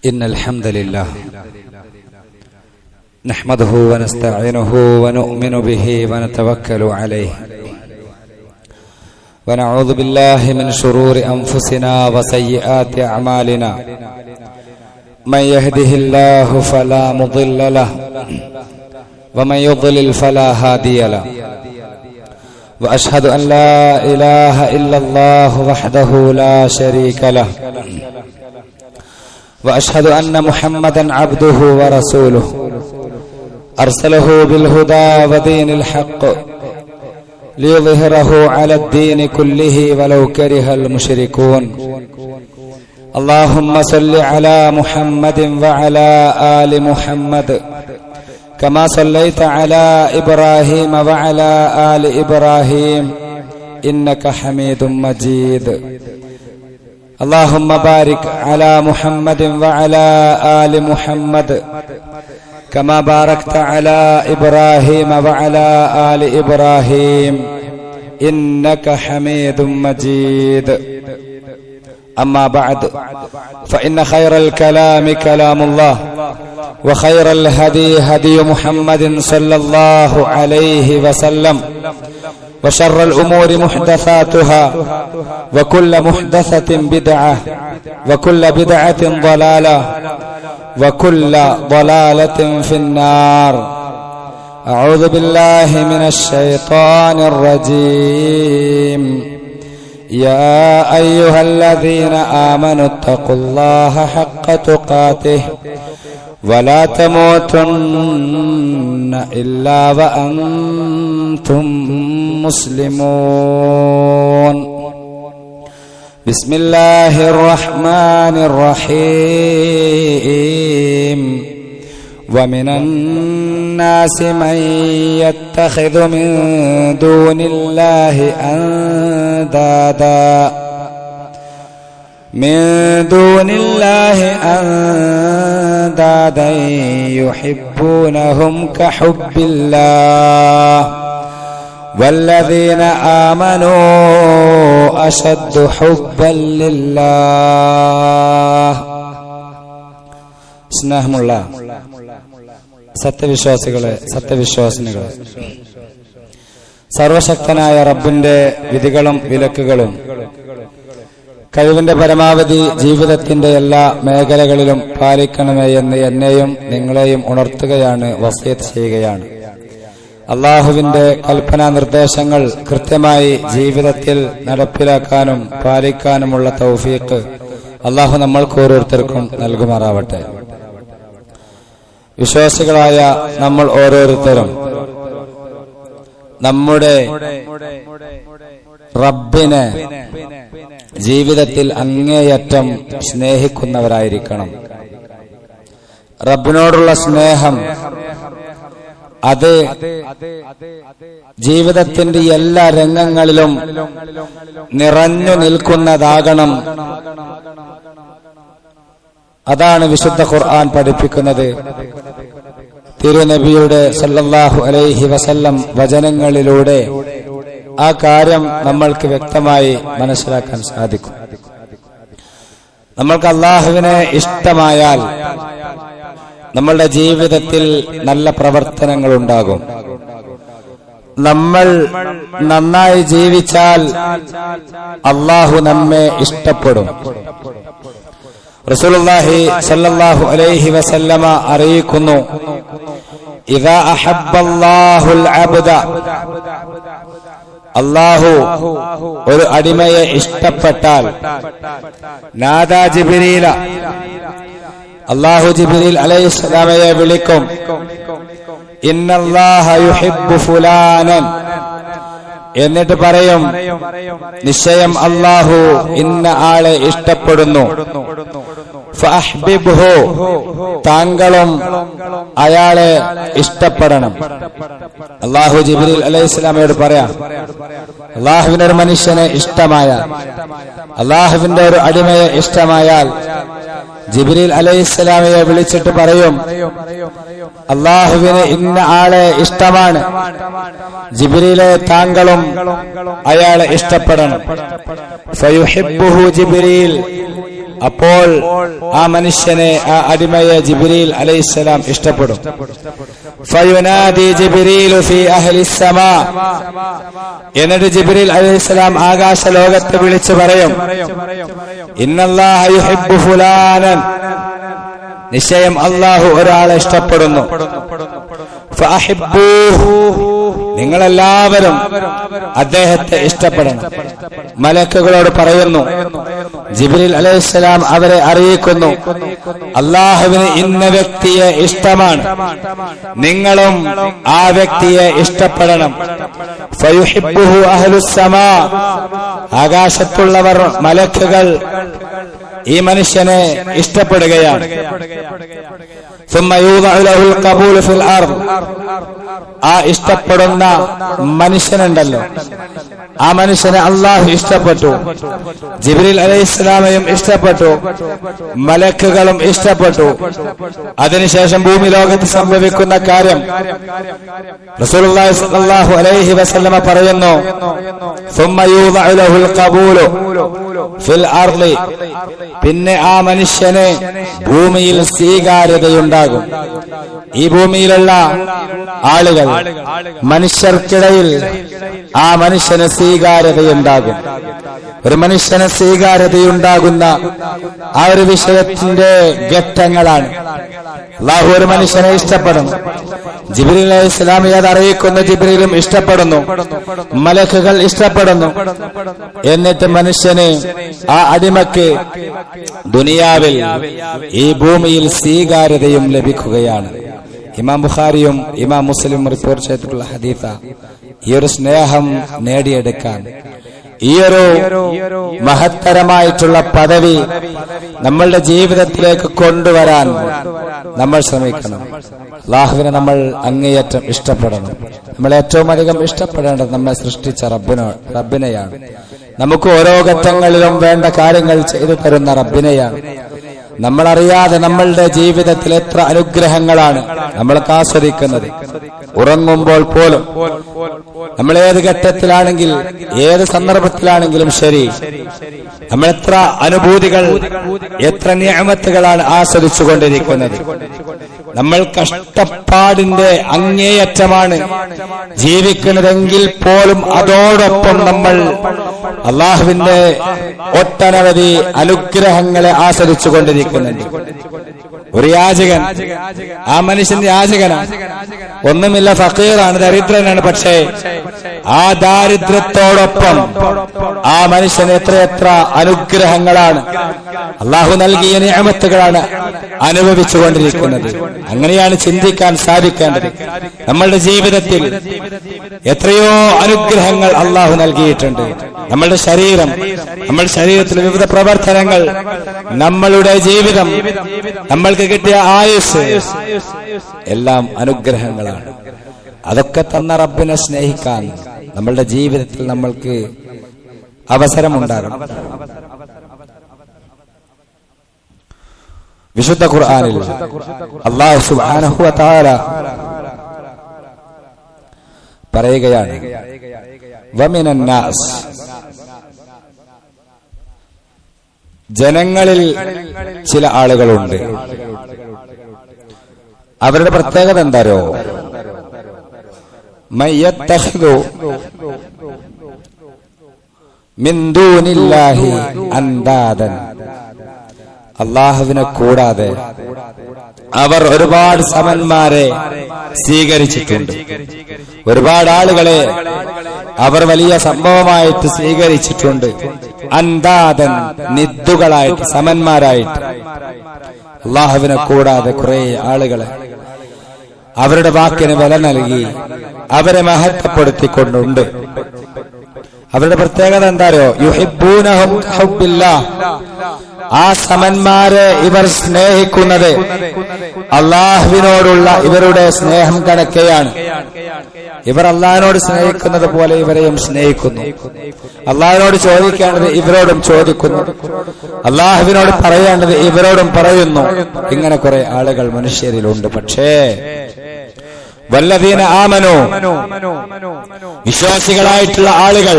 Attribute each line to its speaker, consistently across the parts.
Speaker 1: إن الحمد لله نحمده ونستعينه ونؤمن به ونتوكل عليه ونعوذ بالله من شرور أنفسنا وسيئات أعمالنا من يهده الله فلا مضل له ومن يضلل فلا هادي له وأشهد أن لا إله إلا الله وحده لا شريك له وأشهد أن محمدا عبده ورسوله أرسله بالهدى ودين الحق ليظهره على الدين كله ولو كره المشركون اللهم صل على محمد وعلى آل محمد كما صليت على إبراهيم وعلى آل إبراهيم إنك حميد مجيد اللهم بارك على محمد وعلى آل محمد كما باركت على إبراهيم وعلى آل إبراهيم إنك حميد مجيد أما بعد فإن خير الكلام كلام الله وخير الهدي هدي محمد صلى الله عليه وسلم وشر الأمور محدثاتها وكل محدثة بدعة وكل بدعة ضلالة وكل ضلالة في النار. أعوذ بالله من الشيطان الرجيم. يا أيها الذين آمنوا اتقوا الله حق تقاته ولا تموتن إلا وأنتم مسلمون. بسم الله الرحمن الرحيم. ومن الناس من يتخذ من دون الله أندادا يحبونهم كحب الله والذين آمنوا أشد حبا لله. സ്നേഹമുള്ള സത്യവിശ്വാസികളെ, സത്യവിശ്വാസിനികളെ, സർവശക്തനായ റബ്ബിന്റെ വിധികളും വിലക്കുകളും കഴിവിന്റെ പരമാവധി ജീവിതത്തിന്റെ എല്ലാ മേഖലകളിലും പാലിക്കണമേ എന്ന് എന്നെയും നിങ്ങളെയും ഉണർത്തുകയാണ്, വസിയത്ത് ചെയ്യുകയാണ്. അള്ളാഹുവിന്റെ കൽപ്പനാ നിർദ്ദേശങ്ങൾ കൃത്യമായി ജീവിതത്തിൽ നടപ്പിലാക്കാനും പാലിക്കാനുമുള്ള തൗഫീഖ് അള്ളാഹു നമ്മൾക്ക് ഓരോരുത്തർക്കും നൽകുമാറാവട്ടെ. വിശ്വാസികളായ നമ്മൾ ഓരോരുത്തരും നമ്മുടെ റബ്ബിനെ ജീവിതത്തിൽ അങ്ങേയറ്റം സ്നേഹിക്കുന്നവരായിരിക്കണം. റബ്ബിനോടുള്ള സ്നേഹം അത് ജീവിതത്തിന്റെ എല്ലാ രംഗങ്ങളിലും നിറഞ്ഞു നിൽക്കുന്നതാകണം. അതാണ് വിശുദ്ധ ഖുർആൻ പഠിപ്പിക്കുന്നത്. തിരുനബിയുടെ സല്ലല്ലാഹു അലൈഹി വസല്ലം വചനങ്ങളിലൂടെ ആ കാര്യം നമ്മൾക്ക് വ്യക്തമായി മനസ്സിലാക്കാൻ സാധിക്കും. നമ്മൾക്ക് അല്ലാഹുവിനെ ഇഷ്ടമായാൽ നമ്മളുടെ ജീവിതത്തിൽ നല്ല പ്രവർത്തനങ്ങൾ ഉണ്ടാകും. നമ്മൾ നന്നായി ജീവിച്ചാൽ അല്ലാഹു നമ്മെ ഇഷ്ടപ്പെടും. റസൂലുള്ളാഹി സല്ലല്ലാഹു അലൈഹി വസല്ലമ അറിയിക്കുന്നു, ഇദാ അഹബ്ബല്ലാഹുൽ അബ്ദ, അല്ലാഹു ഒരു അടിമയെ ഇഷ്ടപ്പെട്ടാൽ, നാദാ ജിബ്രീല, അല്ലാഹു ജിബ്രീൽ അലൈഹിസ്സലാമയെ വിളിക്കും, ഇന്നല്ലാഹ യുഹിബ്ബു ഫുലാനൻ, എന്നിട്ട് പറയും, നിശ്ചയം അല്ലാഹു ഇന്ന ആളെ ഇഷ്ടപ്പെടുന്നു. ഫഅഹ്ബിബ്ഹു, താങ്കളും അയാളെ ഇഷ്ടപ്പെടണം. അല്ലാഹു ജിബ്രീൽ അലൈഹിസ്സലാമയോട് പറയാം, അല്ലാഹുവിന്റെ ഒരു മനുഷ്യനെ ഇഷ്ടമായാൽ, അല്ലാഹുവിന്റെ ഒരു അടിമയെ ഇഷ്ടമായാൽ ജിബ്രീൽ അലൈഹിസ്സലാമയെ വിളിച്ചിട്ട് പറയും, അല്ലാഹുവിന് ഇന്ന ആളെ ഇഷ്ടമാണ്, ജിബ്രീലെ താങ്കളും അയാളെ ഇഷ്ടപ്പെടണം. ഫയുഹിബ്ബുഹു ജിബ്രീൽ, അപ്പോൾ ആ മനുഷ്യനെ, ആ അടിമയെ ജിബ്രീൽ അലൈഹിസ്സലാം ഇഷ്ടപ്പെടും. ഫയുനാദി ജിബ്രീലു ഫീ അഹ്ലിസ് സമാ, എന്നിട്ട് ജിബ്രീൽ അലൈഹിസ്സലാം ആകാശ ലോകത്തെ വിളിച്ചു പറയും, ഇന്നല്ലാഹ യുഹിബ്ബു ഫുലാനൻ, നിശ്ചയം അല്ലാഹു ഒരാളെ ഇഷ്ടപ്പെടുന്നു. ഫഅഹിബ്ബൂഹു, നിങ്ങളെല്ലാവരും അദ്ദേഹത്തെ ഇഷ്ടപ്പെടണം. മലക്കുകളോട് പറയുന്നു. ജിബ്രീൽ അലൈഹിസ്സലാം അവരെ അറിയിക്കുന്നു, അല്ലാഹുവിന് ഇന്ന വ്യക്തിയെ ഇഷ്ടമാണ്, നിങ്ങളും ആ വ്യക്തിയെ ഇഷ്ടപ്പെടണം. ഫയുഹിബ്ബുഹു അഹ്ലുസ് സമാ, ആകാശത്തുള്ളവർ മലക്കുകൾ ഈ മനുഷ്യനെ ഇഷ്ടപ്പെടുകയാണ്. ثم يوضع له القبول في الارض, ആ ഇഷ്ടപ്പെടുന്ന മനുഷ്യനുണ്ടല്ലോ, ആ മനുഷ്യനെ അല്ലാഹു ഇഷ്ടപ്പെട്ടു, ജിബ്രീൽ അലൈഹിസ്സലാമയും ഇഷ്ടപ്പെട്ടു, മലക്കുകളും ഇഷ്ടപ്പെട്ടു. അതിനുശേഷം ഭൂമി ലോകത്ത് സംഭവിക്കുന്ന കാര്യം റസൂലുള്ളാഹി സ്വല്ലല്ലാഹു അലൈഹി വസല്ലമ പറയുന്നു, ثم يوضع له القبول في الارض, പിന്നെ ആ മനുഷ്യനെ ഭൂമിയിൽ സ്വീകാര്യതയുണ്ടാകും. ഈ ഭൂമിയിലുള്ള ആളുകൾ, മനുഷ്യർക്കിടയിൽ ആ മനുഷ്യന് സ്വീകാര്യതയുണ്ടാകും. ഒരു മനുഷ്യന് സ്വീകാര്യതയുണ്ടാകുന്ന ആ ഒരു വിഷയത്തിന്റെ ഘട്ടങ്ങളാണ്. അല്ലാഹു ഒരു മനുഷ്യനെ ഇഷ്ടപ്പെടും. ജിബ്രീൽ അലൈഹിസ്സലാമിനെ അത് അറിയിക്കുന്നു, ജിബ്രീലും ഇഷ്ടപ്പെടുന്നു, മലക്കുകൾ ഇഷ്ടപ്പെടുന്നു. എന്നിട്ട് മനുഷ്യന്, ആ അടിമക്ക് ദുനിയാവിൽ ഈ ഭൂമിയിൽ സ്വീകാര്യതയും ലഭിക്കുകയാണ്. ഇമാം ബുഖാരിയും ഇമാം മുസ്ലിം റിപ്പോർട്ട് ചെയ്തിട്ടുള്ള ഹദീസ. ഈ ഒരു സ്നേഹം നേടിയെടുക്കാൻ, ഈ ഒരു മഹത്തരമായിട്ടുള്ള പദവി നമ്മളുടെ ജീവിതത്തിലേക്ക് കൊണ്ടുവരാൻ നമ്മൾ ശ്രമിക്കണം. അല്ലാഹുവിനെ നമ്മൾ അങ്ങേയറ്റം ഇഷ്ടപ്പെടണം. നമ്മൾ ഏറ്റവും അധികം ഇഷ്ടപ്പെടേണ്ടത് നമ്മെ സൃഷ്ടിച്ച റബ്ബിനെയാണ്. നമുക്ക് ഓരോ ഘട്ടങ്ങളിലും വേണ്ട കാര്യങ്ങൾ ചെയ്തു തരുന്ന റബ്ബിനെയാണ്. നമ്മളറിയാതെ നമ്മളുടെ ജീവിതത്തിൽ എത്ര അനുഗ്രഹങ്ങളാണ് നമ്മൾക്ക് ആസ്വദിക്കുന്നത്. ഉറങ്ങുമ്പോൾ പോലും നമ്മൾ ഏത് ഘട്ടത്തിലാണെങ്കിൽ, ഏത് സന്ദർഭത്തിലാണെങ്കിലും ശരി, നമ്മൾ എത്ര അനുഭൂതികൾ, എത്ര നിഅമത്തുകളാണ് ആസ്വദിച്ചുകൊണ്ടിരിക്കുന്നത്. നമ്മൾ കഷ്ടപ്പാടിന്റെ അങ്ങേയറ്റമാണ് ജീവിക്കുന്നതെങ്കിൽ പോലും അതോടൊപ്പം നമ്മൾ അല്ലാഹുവിന്റെ ഒട്ടനവധി അനുഗ്രഹങ്ങളെ ആസ്വദിച്ചുകൊണ്ടിരിക്കുന്നുണ്ട്. ഒരു യാചകൻ, ആ മനുഷ്യൻ യാചകനാണ്, ഒന്നുമില്ല, ഫഖീറാണ്, ദരിദ്രനാണ്. പക്ഷേ ആ ദാരിദ്ര്യത്തോടൊപ്പം ആ മനുഷ്യന് എത്രയെത്ര അനുഗ്രഹങ്ങളാണ്, അല്ലാഹു നൽകിയ നിഅമത്തുകളാണ് അനുഭവിച്ചുകൊണ്ടിരിക്കുന്നത്. അങ്ങനെയാണ് ചിന്തിക്കാൻ സാധിക്കേണ്ടത്. നമ്മളുടെ ജീവിതത്തിൽ എത്രയോ അനുഗ്രഹങ്ങൾ അല്ലാഹു നൽകിയിട്ടുണ്ട്. നമ്മളുടെ ശരീരം, നമ്മളുടെ ശരീരത്തിലെ വിവിധ പ്രവർത്തനങ്ങൾ, നമ്മളുടെ ജീവിതം, നമ്മൾക്ക് കിട്ടിയ ആയുസ് എല്ലാം അനുഗ്രഹങ്ങളാണ്. അതൊക്കെ തന്ന റബ്ബിനെ സ്നേഹിക്കാൻ നമ്മളുടെ ജീവിതത്തിൽ നമ്മൾക്ക് അവസരമുണ്ടാകും. വിശുദ്ധ ഖുർആനിൽ അല്ലാഹു സുബ്ഹാനഹു വ തആല പറയുകയാണ്, വമിനൻ നാസ്, ജനങ്ങളിൽ ചില ആളുകളുണ്ട്, അവരുടെ പ്രത്യേകത എന്താരോ, മയ്യത്തഖിദു മിൻ ദൂനില്ലാഹി അൻദാദൻ, അല്ലാഹുവിനെ കൂടാതെ അവർ ഒരുപാട് സമന്മാരെ സ്വീകരിച്ചിട്ടുണ്ട്. ഒരുപാട് ആളുകളെ അവർ വലിയ സംഭവമായിട്ട് സ്വീകരിച്ചിട്ടുണ്ട്. അൻദാദൻ, നിദ്ദുകളായിട്ട്, സമന്മാരായിട്ട്. അല്ലാഹുവിനെ കൂടാതെ കുറെ ആളുകളെ അവരുടെ വാക്കിന് വില നൽകി അവരെ മഹത്വപ്പെടുത്തിക്കൊണ്ടുണ്ട്. അവരുടെ പ്രത്യേകത എന്താരോ, യുഹിബ്ബൂനഹും ഹുബ്ബില്ലാഹ്, ആ സമന്മാരെ ഇവർ സ്നേഹിക്കുന്നത് അല്ലാഹുവിനോടുള്ള ഇവരുടെ സ്നേഹം കണക്കെയാണ്. ഇവർ അല്ലാഹുവിനോട് സ്നേഹിക്കുന്നത് പോലെ ഇവരെയും സ്നേഹിക്കുന്നു. അല്ലാഹുവിനോട് ചോദിക്കേണ്ടത് ഇവരോടും ചോദിക്കുന്നു, അല്ലാഹുവിനോട് പറയേണ്ടത് ഇവരോടും പറയുന്നു. ഇങ്ങനെ കുറെ ആളുകൾ മനുഷ്യരിലുണ്ട്. പക്ഷേ വല്ലദീന ആമനു, വിശ്വാസികളായിട്ടുള്ള ആളുകൾ,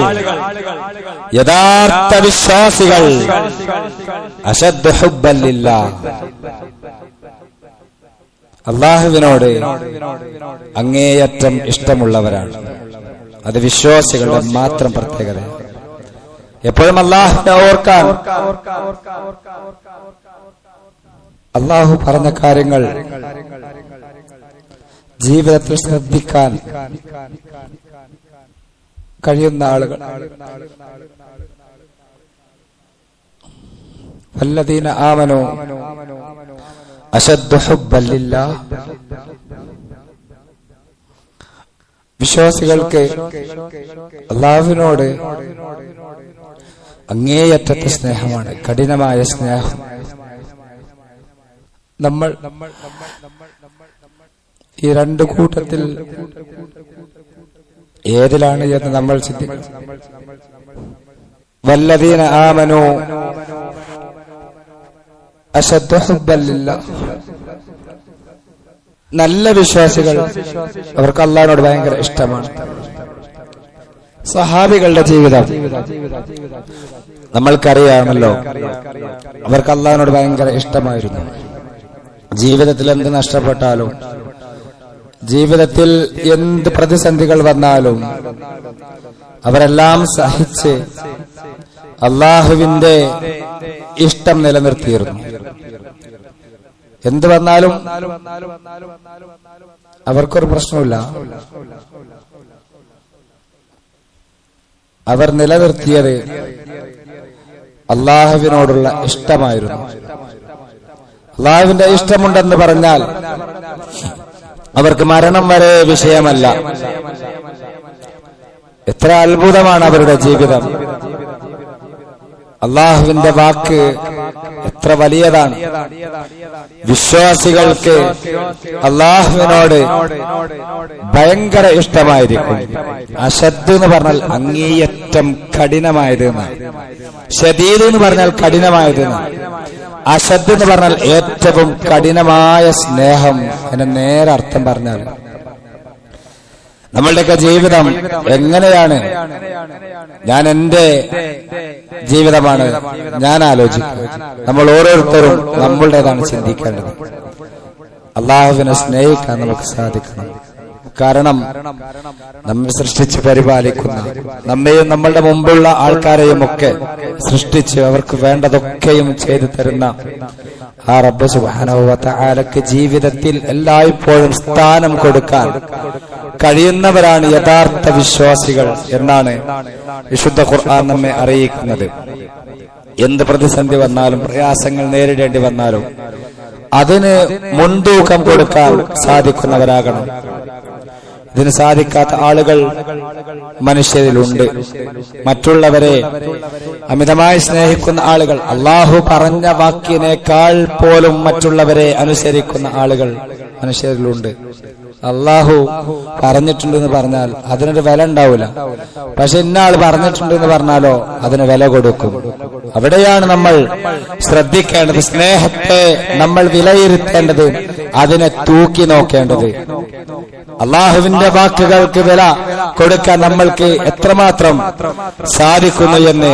Speaker 1: യഥാർത്ഥ വിശ്വാസികൾ, അശദ്ദു ഹുബ്ബൻ ലില്ലാഹ്, അല്ലാഹുവിനോട് അങ്ങേയറ്റം ഇഷ്ടമുള്ളവരാണ്. അത് വിശ്വാസികളുടെ മാത്രം പ്രത്യേകത. എപ്പോഴും അല്ലാഹുവിനെ ഓർക്കാൻ, അല്ലാഹു പറഞ്ഞ കാര്യങ്ങൾ ജീവിതത്തിൽ ശ്രദ്ധിക്കാൻ കഴിയുന്ന ആളുകൾ. വല്ലദീന ആമനു അശദ്ദു ഹുബ്ബൻ ലില്ലാഹ്, വിശ്വാസികൾക്ക് അല്ലാഹുവിനോട് അങ്ങേയറ്റത്തെ സ്നേഹമാണ്, കഠിനമായ സ്നേഹം. നമ്മൾ ഈ രണ്ടു കൂട്ടത്തിൽ ഏതിലാണ് എന്ന് നമ്മൾ ചിന്തിക്കണം. വല്ലദീന ആമനു അശദ്ദു ഹുബ്ബൻ ലില്ലാഹ്, നല്ല വിശ്വാസികൾ, അവർക്ക് അല്ലാഹുവിനോട് ഭയങ്കര ഇഷ്ടമാണ്. സഹാബികളുടെ ജീവിതം നമ്മൾക്കറിയാമല്ലോ. അവർക്ക് അല്ലാഹുവിനോട് ഭയങ്കര ഇഷ്ടമായിരുന്നു. ജീവിതത്തിൽ എന്ത് നഷ്ടപ്പെട്ടാലും, ജീവിതത്തിൽ എന്ത് പ്രതിസന്ധികൾ വന്നാലും അവരെല്ലാം സഹിച്ച് അല്ലാഹുവിന്റെ ഇഷ്ടം നിലനിർത്തിയിരുന്നു. എന്ത് വന്നാലും അവർക്കൊരു പ്രശ്നമില്ല. അവർ നിലനിർത്തിയത് അല്ലാഹുവിനോടുള്ള ഇഷ്ടമായിരുന്നു. അല്ലാഹുവിന്റെ ഇഷ്ടമുണ്ടെന്ന് പറഞ്ഞാൽ അവർക്ക് മരണം വരെ വിഷയമല്ല. എത്ര അത്ഭുതമാണ് അവരുടെ ജീവിതം. അല്ലാഹുവിന്റെ വാക്ക് എത്ര വലിയതാണ്. വിശ്വാസികൾക്ക് അല്ലാഹുവിനോട് ഭയങ്കര ഇഷ്ടമായിരിക്കും. അശദ് എന്ന് പറഞ്ഞാൽ അങ്ങേയറ്റം കഠിനമായത് എന്നാണ്. ശദീദ് എന്ന് പറഞ്ഞാൽ കഠിനമായത് എന്നാണ്. അശദ് എന്ന് പറഞ്ഞാൽ ഏറ്റവും കഠിനമായ സ്നേഹം. അതിന് നേരെ അർത്ഥം പറഞ്ഞാൽ നമ്മളുടെയൊക്കെ ജീവിതം എങ്ങനെയാണ്? ഞാൻ എന്റെ ജീവിതമാണ് ഞാൻ ആലോചിക്കുക. നമ്മൾ ഓരോരുത്തരും നമ്മളുടേതാണ് ചിന്തിക്കേണ്ടത്. അല്ലാഹുവിനെ സ്നേഹിക്കാൻ നമുക്ക് സാധിക്കണം. കാരണം നമ്മെ സൃഷ്ടിച്ച് പരിപാലിക്കുന്ന, നമ്മെയും നമ്മളുടെ മുമ്പുള്ള ആൾക്കാരെയും ഒക്കെ സൃഷ്ടിച്ച് അവർക്ക് വേണ്ടതൊക്കെയും ചെയ്തു തരുന്ന ആ റബ്ബ് സുബ്ഹാനഹു വ തആലക്ക് ജീവിതത്തിൽ എല്ലായ്പ്പോഴും സ്ഥാനം കൊടുക്കാൻ കഴിയുന്നവരാണ് യഥാർത്ഥ വിശ്വാസികൾ എന്നാണ് വിശുദ്ധ ഖുർആൻ നമ്മെ അറിയിക്കുന്നത്. എന്ത് പ്രതിസന്ധി വന്നാലും, പ്രയാസങ്ങൾ നേരിടേണ്ടി വന്നാലും അതിന് മുൻതൂക്കം കൊടുക്കാൻ സാധിക്കുന്നവരാകണം. ഇതിന് സാധിക്കാത്ത ആളുകൾ മനുഷ്യരിലുണ്ട്. മറ്റുള്ളവരെ അമിതമായി സ്നേഹിക്കുന്ന ആളുകൾ, അല്ലാഹു പറഞ്ഞ വാക്കിനേക്കാൾ പോലും മറ്റുള്ളവരെ അനുസരിക്കുന്ന ആളുകൾ മനുഷ്യരിലുണ്ട്. അല്ലാഹു പറഞ്ഞിട്ടുണ്ടെന്ന് പറഞ്ഞാൽ അതിനൊരു വില ഉണ്ടാവില്ല. പക്ഷെ ഇന്നാൾ പറഞ്ഞിട്ടുണ്ടെന്ന് പറഞ്ഞാലോ അതിന് വില കൊടുക്കും. അവിടെയാണ് നമ്മൾ ശ്രദ്ധിക്കേണ്ടത്. സ്നേഹത്തെ നമ്മൾ വിലയിരുത്തേണ്ടത്, അതിനെ തൂക്കി നോക്കേണ്ടത്. അല്ലാഹുവിന്റെ വാക്കുകൾക്ക് വില കൊടുക്കാൻ നമ്മൾക്ക് എത്രമാത്രം സാധിക്കുന്നു എന്ന്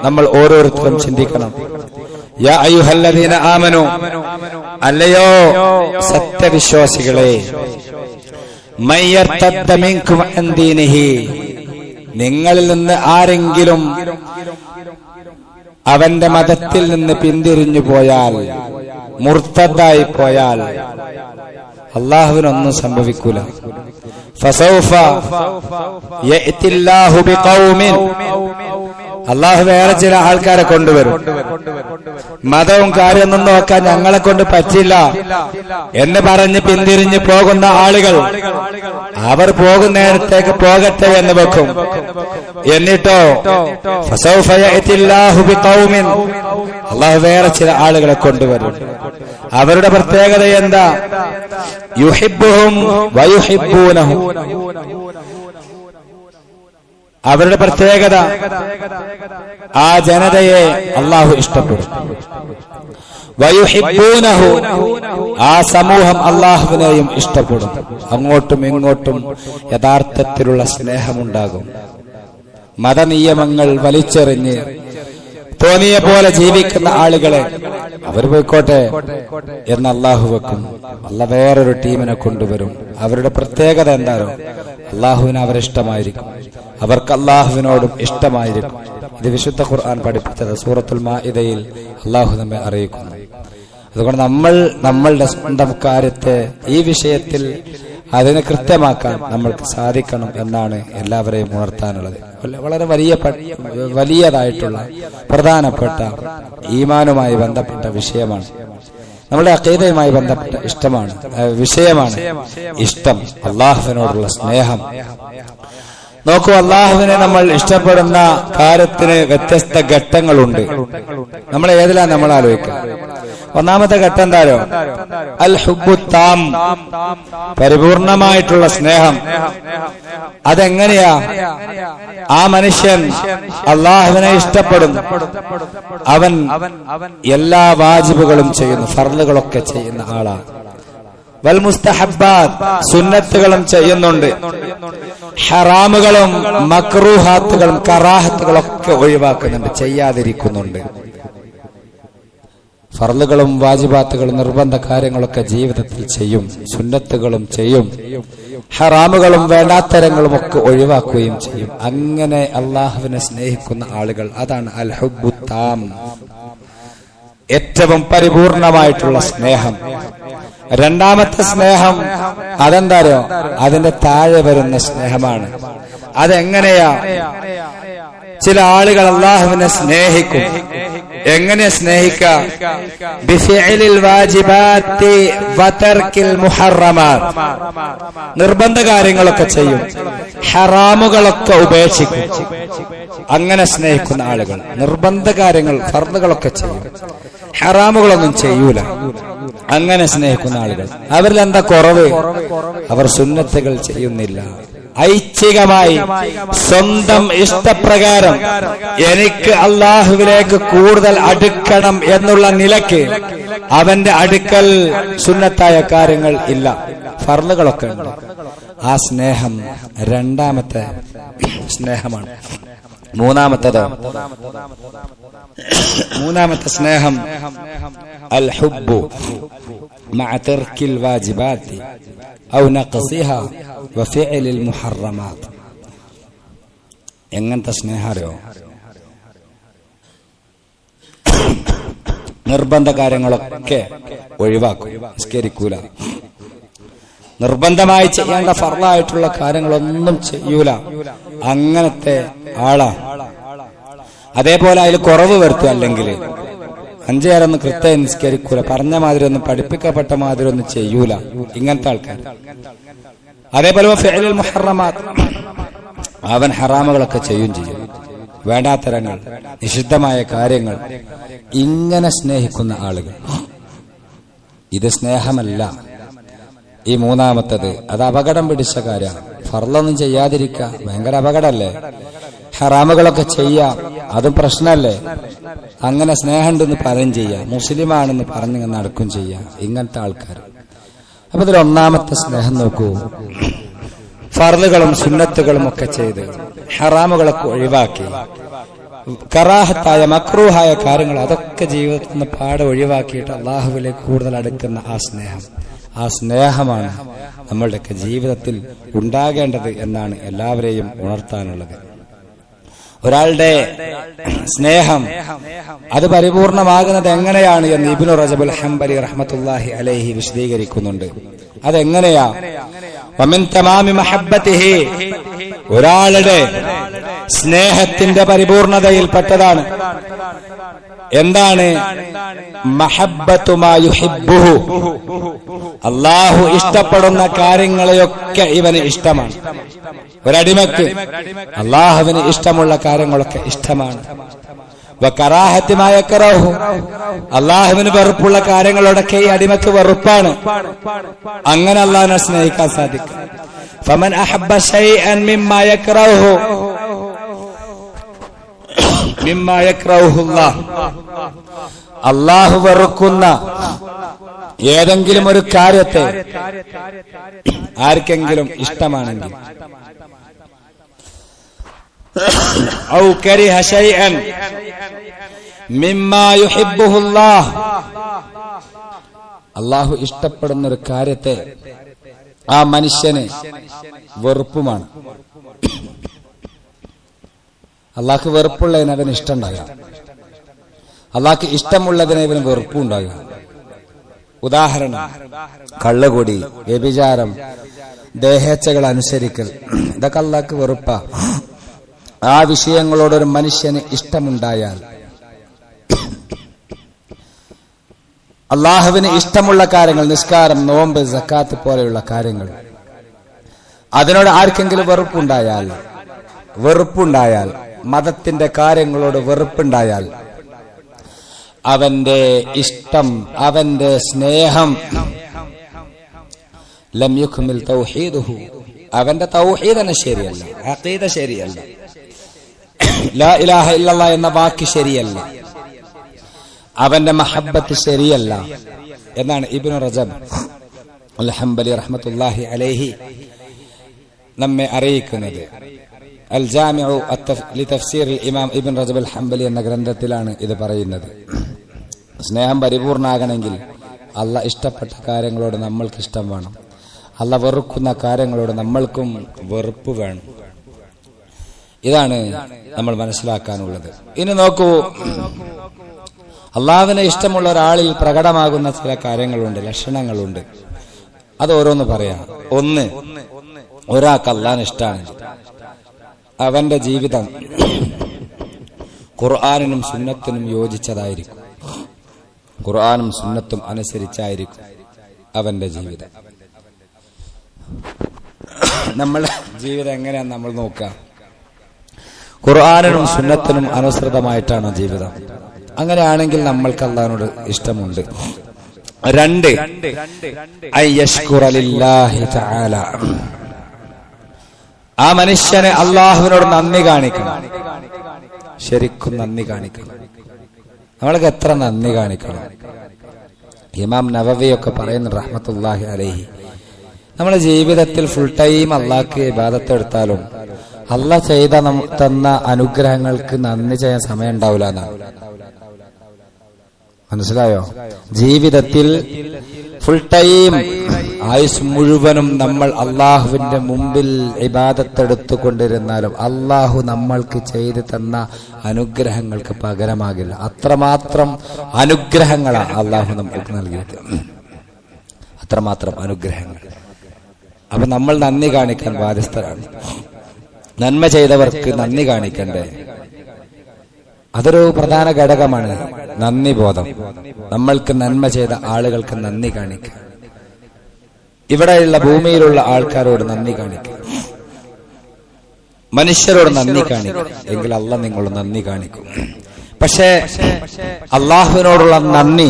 Speaker 1: നമ്മൾ ഓരോരുത്തരും ചിന്തിക്കണം. യാ അയ്യുഹല്ലദീന ആമനു, അല്ലയോ സത്യവിശ്വാസികളെ, മയ്യർതദ്ദ മിൻകും അൻ ദീനിഹി, നിങ്ങളിൽ നിന്ന് ആരെങ്കിലും അവന്റെ മതത്തിൽ നിന്ന് പിന്തിരിഞ്ഞു പോയാൽ, മുർത്തദ്ദായി പോയാൽ അല്ലാഹുവിനൊന്നും സംഭവിക്കൂല. ഫസൗഫ യഅതില്ലാഹു ബിഖൗമിൻ, അല്ലാഹു വേറെ ചില ആൾക്കാരെ കൊണ്ടുവരും. മതവും കാര്യമൊന്നും നോക്കാൻ ഞങ്ങളെ കൊണ്ട് പറ്റില്ല എന്ന് പറഞ്ഞ് പിന്തിരിഞ്ഞ് പോകുന്ന ആളുകൾ, അവർ പോകുന്നിടത്തേക്ക് പോകട്ടെ എന്ന് വെക്കും. എന്നിട്ടോ ഫസൗഫ യഅതില്ലാഹു ബിഖൗമിൻ, അല്ലാഹു വേറെ ചില ആളുകളെ കൊണ്ടുവരും. അവരുടെ പ്രത്യേകത എന്താ? യുഹിബ്ബുഹും വയുഹിബ്ബൂനഹു, അവരുടെ പ്രത്യേകത ആ ജനതയെ അല്ലാഹു ഇഷ്ടപ്പെടും. വയുഹിബ്ബൂനഹു, ആ സമൂഹം അള്ളാഹുവിനെയും ഇഷ്ടപ്പെടും. അങ്ങോട്ടും ഇങ്ങോട്ടും യഥാർത്ഥത്തിലുള്ള സ്നേഹമുണ്ടാകും. മതനിയമങ്ങൾ വലിച്ചെറിഞ്ഞ് തോന്നിയ പോലെ ജീവിക്കുന്ന ആളുകളെ അവർ പോയിക്കോട്ടെ എന്ന് അള്ളാഹു വെക്കും. അള്ളാഹ് വേറൊരു ടീമിനെ കൊണ്ടുവരും. അവരുടെ പ്രത്യേകത എന്താണോ? അള്ളാഹുവിന് അവരിഷ്ടമായിരിക്കും, അവർക്ക് അള്ളാഹുവിനോടും ഇഷ്ടമായിരിക്കും. ഇത് വിശുദ്ധ ഖുർആൻ പഠിപ്പിച്ചത് സൂറത്തുൽ മാഇദയിൽ അള്ളാഹു നമ്മെ അറിയിക്കുന്നു. അതുകൊണ്ട് നമ്മളുടെ സ്വന്തം കാര്യത്തെ ഈ വിഷയത്തിൽ അതിനെ കൃത്യമാക്കാൻ നമ്മൾക്ക് സാധിക്കണം എന്നാണ് എല്ലാവരെയും ഉണർത്താനുള്ളത്. വളരെ വലിയതായിട്ടുള്ള പ്രധാനപ്പെട്ട ഈമാനുമായി ബന്ധപ്പെട്ട വിഷയമാണ്. നമ്മുടെ അഖീദയുമായി ബന്ധപ്പെട്ട വിഷയമാണ് ഇഷ്ടം, അള്ളാഹുവിനോടുള്ള സ്നേഹം. നോക്കൂ, അള്ളാഹുവിനെ നമ്മൾ ഇഷ്ടപ്പെടുന്ന കാര്യത്തിന് വ്യത്യസ്ത ഘട്ടങ്ങളുണ്ട്. നമ്മൾ ഏതിലാണ് നമ്മൾ ആലോചിക്കുക? ഒന്നാമത്തെ ഘട്ടം എന്താരോ? അൽ ഹുബ്ബു താം, പരിപൂർണമായിട്ടുള്ള സ്നേഹം. അതെങ്ങനെയാ? ആ മനുഷ്യൻ അള്ളാഹുവിനെ ഇഷ്ടപ്പെടുന്നു, അവൻ എല്ലാ വാജിബുകളും ചെയ്യുന്നു, ഫർളുകളൊക്കെ ചെയ്യുന്ന ആളാണ്. വൽ മുസ്തഹബ്ബാത്ത്, സുന്നത്തുകളും ചെയ്യുന്നുണ്ട്. ഹറാമുകളും മക്റൂഹാത്തുകളും കറാഹത്തുകളൊക്കെ ഒഴിവാക്കുന്നുണ്ട്, ചെയ്യാതിരിക്കുന്നുണ്ട്. ഫർളുകളും വാജിബാത്തുകളും നിർബന്ധ കാര്യങ്ങളൊക്കെ ജീവിതത്തിൽ ചെയ്യും, സുന്നത്തുകളും ചെയ്യും, ഹറാമുകളും വേണ്ടാത്തരങ്ങളും ഒക്കെ ഒഴിവാക്കുകയും ചെയ്യും. അങ്ങനെ അള്ളാഹുവിനെ സ്നേഹിക്കുന്ന ആളുകൾ, അതാണ് അൽ ഹുബ്ബു താം, ഏറ്റവും പരിപൂർണമായിട്ടുള്ള സ്നേഹം. രണ്ടാമത്തെ സ്നേഹം അതെന്താരോ? അതിന്റെ താഴെ വരുന്ന സ്നേഹമാണ്. അതെങ്ങനെയാ? ചില ആളുകൾ അള്ളാഹുവിനെ സ്നേഹിക്കും. എങ്ങനെ സ്നേഹിക്കുക? ബിഫിഇലിൽ വാജിബാത്തി വതർക്കിൽ മുഹറമാത്ത്, നിർബന്ധ കാര്യങ്ങളൊക്കെ ചെയ്യും, ഹറാമുകളൊക്കെ ഉപേക്ഷിക്കും. അങ്ങനെ സ്നേഹിക്കുന്ന ആളുകൾ നിർബന്ധ കാര്യങ്ങൾ ഫർളുകളൊക്കെ ചെയ്യും, ഹറാമുകളൊന്നും ചെയ്യൂല. അങ്ങനെ സ്നേഹിക്കുന്ന ആളുകൾ, അവരിൽ എന്താ കുറവ്? അവർ സുന്നത്തുകൾ ചെയ്യുന്നില്ല. ഐച്ഛികമായി സ്വന്തം ഇഷ്ടപ്രകാരം എനിക്ക് അള്ളാഹുവിലേക്ക് കൂടുതൽ അടുക്കണം എന്നുള്ള നിലയ്ക്ക് അവന്റെ അടുക്കൽ സുന്നത്തായ കാര്യങ്ങൾ ഇല്ല, ഫർളുകളൊക്കെ ഉണ്ട്. ആ സ്നേഹം രണ്ടാമത്തെ സ്നേഹമാണ്. മൂന്നാമത്തെ സ്നേഹം അൽ ഹുബ്ബു മഅ തർക്കിൽ വാജിബാത്തി ഔ നഖ്സിഹാ വഫിഇലിൽ മുഹറമാത്ത്. എങ്ങനത്തെ സ്നേഹമോ? നിർബന്ധ കാര്യങ്ങളൊക്കെ ഒഴിവാക്കും, നിസ്കരിക്കൂല, നിർബന്ധമായി ചെയ്യേണ്ട ഫർളായിട്ടുള്ള കാര്യങ്ങളൊന്നും ചെയ്യൂല. അങ്ങനത്തെ ആളാ. അതേപോലെ അതിൽ കുറവ് വരുത്തുക, അല്ലെങ്കിൽ 5 നേരമൊന്നും കൃത്യം നിസ്കരിക്കൂല, പറഞ്ഞ മാതിരി ഒന്നും പഠിപ്പിക്കപ്പെട്ട മാതിരി ഒന്നും ചെയ്യൂല. ഇങ്ങനത്തെ ആൾക്കാർ. അതേപോലെ ഫിഇലുൽ മുഹറമാത്ത്, അവൻ ഹറാമുകളൊക്കെ ചെയ്യും, വേണ്ടാത്തരങ്ങൾ, നിഷിദ്ധമായ കാര്യങ്ങൾ. ഇങ്ങനെ സ്നേഹിക്കുന്ന ആളുകൾ, ഇത് സ്നേഹമല്ല. ഈ മൂന്നാമത്തത് അത് അപകടം പിടിച്ച കാര്യമാണ്. ഫർളൊന്നും ചെയ്യാതിരിക്കുക ഭയങ്കര അപകടമല്ലേ? ഹറാമുകളൊക്കെ ചെയ്യാം, അതും പ്രശ്നമല്ലേ? അങ്ങനെ സ്നേഹമുണ്ടെന്ന് പറയും ചെയ്യാം, മുസ്ലിമാണെന്ന് പറഞ്ഞ് നടക്കും ചെയ്യാം. ഇങ്ങനത്തെ ആൾക്കാർ. അപ്പൊ ഇതിൽ ഒന്നാമത്തെ സ്നേഹം നോക്കൂ, ഫർളുകളും സുന്നത്തുകളും ഒക്കെ ചെയ്ത് ഹറാമുകളൊക്കെ ഒഴിവാക്കി, കറാഹത്തായ മക്രൂഹായ കാര്യങ്ങൾ അതൊക്കെ ജീവിതത്തിൽ നിന്ന് പാടെ ഒഴിവാക്കിയിട്ട് അള്ളാഹുവിലേക്ക് കൂടുതൽ അടുക്കുന്ന ആ സ്നേഹമാണ് നമ്മളുടെയൊക്കെ ജീവിതത്തിൽ ഉണ്ടാകേണ്ടത് എന്നാണ് എല്ലാവരെയും ഉണർത്താനുള്ളത്. ഒരാളുടെ സ്നേഹം അത് പരിപൂർണമാകുന്നത് എങ്ങനെയാണ് എന്ന് ഇബ്നു റജബുൽ ഹംബലി റഹ്മത്തുള്ളാഹി അലൈഹി വിശദീകരിക്കുന്നുണ്ട്. അതെങ്ങനെയാ? വമിൻ തമാമി മഹബ്ബതിഹി, ഒരാളുടെ സ്നേഹത്തിന്റെ പരിപൂർണതയിൽപ്പെട്ടതാണ് എന്താണ്? മഹബ്ബതു മാ യുഹിബ്ബുഹു, അല്ലാഹു ഇഷ്ടപ്പെടുന്ന കാര്യങ്ങളെയൊക്കെ ഇവന് ഇഷ്ടമാണ്. ഒരടിമക്ക് അല്ലാഹുവിന് ഇഷ്ടമുള്ള കാര്യങ്ങളൊക്കെ ഇഷ്ടമാണ്. വകറാഹത്തി മാ യക്റഹു, അല്ലാഹുവിന് വെറുപ്പുള്ള കാര്യങ്ങളോടൊക്കെ ഈ അടിമക്ക് വെറുപ്പാണ്. അങ്ങനെ അല്ലാഹുവിനെ സ്നേഹിക്കാൻ സാധിക്കും. ഫമൻ അഹബ്ബ ശൈഅൻ മിമ്മാ യക്റഹു മിമ്മാ യക്റഹുല്ലാഹ്, അല്ലാഹു വെറുക്കുന്ന ഏതെങ്കിലും ഒരു കാര്യത്തെ ആർക്കെങ്കിലും ഇഷ്ടമാണെങ്കിൽ, ഔ കരിഹ ശൈഅൻ മിമ്മാ യുഹിബ്ബുഹുല്ലാഹ്, അല്ലാഹു ഇഷ്ടപ്പെടുന്ന ഒരു കാര്യത്തെ ആ മനുഷ്യന് വെറുപ്പുമാണ്. അള്ളാഹ്ക്ക് വെറുപ്പുള്ളതിന് അവന് ഇഷ്ടമുണ്ടാകാം, അള്ളാഹ്ക്ക് ഇഷ്ടമുള്ളതിന് ഇവന് വെറുപ്പുണ്ടാകാം. ഉദാഹരണം, കള്ളുകുടി, വ്യഭിചാരം, ദേഹേച്ഛകൾ അനുസരിക്കൽ, ഇതൊക്കെ അള്ളാഹ്ക്ക് വെറുപ്പാ. ആ വിഷയങ്ങളോടൊരു മനുഷ്യന് ഇഷ്ടമുണ്ടായാൽ, അള്ളാഹുവിന് ഇഷ്ടമുള്ള കാര്യങ്ങൾ, നിസ്കാരം, നോമ്പ്, സക്കാത്ത് പോലെയുള്ള കാര്യങ്ങൾ, അതിനോട് ആർക്കെങ്കിലും വെറുപ്പുണ്ടായാൽ, മതത്തിന്റെ കാര്യങ്ങളോട് വെറുപ്പുണ്ടായാൽ, അവന്റെ ഇഷ്ടം, അവന്റെ സ്നേഹം, ലം യുക്മിൽ തൗഹീദുഹു, അവന്റെ തൗഹീദ് ശരിയല്ല, അഖീദ ശരിയല്ല, ലാ ഇലാഹ ഇല്ലല്ലാഹ് എന്ന വാക്ക് ശരിയല്ല, അവന്റെ മഹബ്ബത്ത് ശരിയല്ല എന്നാണ് ഇബ്നു റജബ് അൽ ഹംബലി റഹ്മത്തുള്ളാഹി അലൈഹി നമ്മെ അറിയിക്കുന്നത്. അൽ ജാമിഉ ലിതഫ്സീർ ഇമാം ഇബ്നു റജബ് അൽ ഹംബലി എന്ന ഗ്രന്ഥത്തിലാണ് ഇത് പറയുന്നത്. സ്നേഹം പരിപൂർണ്ണമാകണമെങ്കിൽ അള്ളാഹ് ഇഷ്ടപ്പെട്ട കാര്യങ്ങളോട് നമ്മൾക്ക് ഇഷ്ടം വേണം, അള്ളാഹ് വെറുക്കുന്ന കാര്യങ്ങളോട് നമ്മൾക്കും വെറുപ്പ് വേണം. ഇതാണ് നമ്മൾ മനസ്സിലാക്കാനുള്ളത്. ഇനി നോക്കൂ, അള്ളാഹുവിനെ ഇഷ്ടമുള്ള ഒരാളിൽ പ്രകടമാകുന്ന ചില കാര്യങ്ങളുണ്ട്, ലക്ഷണങ്ങളുണ്ട്. അത് ഓരോന്ന് പറയാം. ഒന്ന്, ഒരാൾക്ക് അള്ളാഹിനെ ഇഷ്ടമാണ്, അവന്റെ ജീവിതം ഖുർആനിനും സുന്നത്തിനും യോജിച്ചതായിരിക്കും, ഖുർആനും സുന്നത്തും അനുസരിച്ചായിരിക്കും അവന്റെ ജീവിതം. നമ്മളെ ജീവിതം എങ്ങനെയാണ് നമ്മൾ നോക്കുക? ഖുർആനിനും സുന്നത്തിനും അനുസൃതമായിട്ടാണ് ജീവിതം. അങ്ങനെയാണെങ്കിൽ നമ്മൾക്ക് അല്ലാഹുവിനോട് ഇഷ്ടമുണ്ട്. രണ്ട്, അയ്യശ്കുറ ലില്ലാഹി തആല, ആ മനുഷ്യനെ അല്ലാഹുവിനോട് നന്ദി കാണിക്കണം, ശരിക്കും നന്ദി കാണിക്കണം. നമ്മൾക്ക് എത്ര നന്ദി കാണിക്കണം? ഇമാം നവവിയൊക്കെ പറയുന്നു റഹ്മത്തുള്ളാഹി അലൈഹി, നമ്മുടെ ജീവിതത്തിൽ ഫുൾ ടൈം അള്ളാഹ്ക്ക് ഇബാദത്ത് എടുത്താലും അള്ളാഹ് ചെയ്ത തന്ന അനുഗ്രഹങ്ങൾക്ക് നന്ദി ചെയ്യാൻ സമയം ഉണ്ടാവില്ല എന്നാണ്. മനസ്സിലായോ? ജീവിതത്തിൽ ഫുൾ ടൈം, ആയുസ് മുഴുവനും നമ്മൾ അള്ളാഹുവിന്റെ മുമ്പിൽ ഇബാദത്തെടുത്തുകൊണ്ടിരുന്നാലും അള്ളാഹു നമ്മൾക്ക് ചെയ്തു തന്ന അനുഗ്രഹങ്ങൾക്ക് പകരമാകില്ല. അത്രമാത്രം അനുഗ്രഹങ്ങളാണ് അള്ളാഹു നമ്മൾക്ക് നൽകിയത്, അത്രമാത്രം അനുഗ്രഹങ്ങൾ. അപ്പൊ നമ്മൾ നന്ദി കാണിക്കാൻ ബാധ്യസ്ഥരാണ്. നന്മ ചെയ്തവർക്ക് നന്ദി കാണിക്കണ്ടേ? അതൊരു പ്രധാന ഘടകമാണ് നന്ദി ബോധം. നമ്മൾക്ക് നന്മ ചെയ്ത ആളുകൾക്ക് നന്ദി കാണിക്കുക, ഇവിടെയുള്ള ഭൂമിയിലുള്ള ആൾക്കാരോട് നന്ദി കാണിക്കുക, മനുഷ്യരോട് നന്ദി കാണിക്കുക, എങ്കിൽ അള്ളാഹ് നിങ്ങൾ നന്ദി കാണിക്കും. പക്ഷേ അള്ളാഹുവിനോടുള്ള നന്ദി,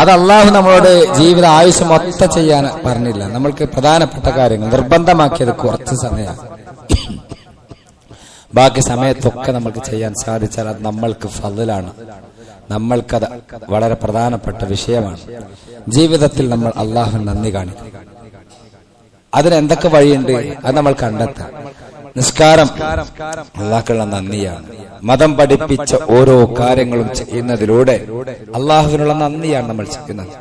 Speaker 1: അത് അള്ളാഹു നമ്മളോട് ജീവിത ആയുസ് മൊത്തം ചെയ്യാൻ പറഞ്ഞില്ല. നമ്മൾക്ക് പ്രധാനപ്പെട്ട കാര്യങ്ങൾ നിർബന്ധമാക്കിയത് കുറച്ച് സമയമാണ്. ബാക്കി സമയത്തൊക്കെ നമുക്ക് ചെയ്യാൻ സാധിച്ചാൽ അത് നമ്മൾക്ക് ഫضലാണ്, നമ്മൾക്കത് വളരെ പ്രധാനപ്പെട്ട വിഷയമാണ്. ജീവിതത്തിൽ നമ്മൾ അള്ളാഹുവിന് നന്ദി കാണിക്കും. അതിന് എന്തൊക്കെ വഴിയുണ്ട് അത് നമ്മൾ കണ്ടെത്താം. നിസ്കാരം അള്ളാഹ്ക്കുള്ള നന്ദിയാണ്. മതം പഠിപ്പിച്ച ഓരോ കാര്യങ്ങളും ചെയ്യുന്നതിലൂടെ അള്ളാഹുവിനുള്ള നന്ദിയാണ് നമ്മൾ ചെയ്യുന്നത്.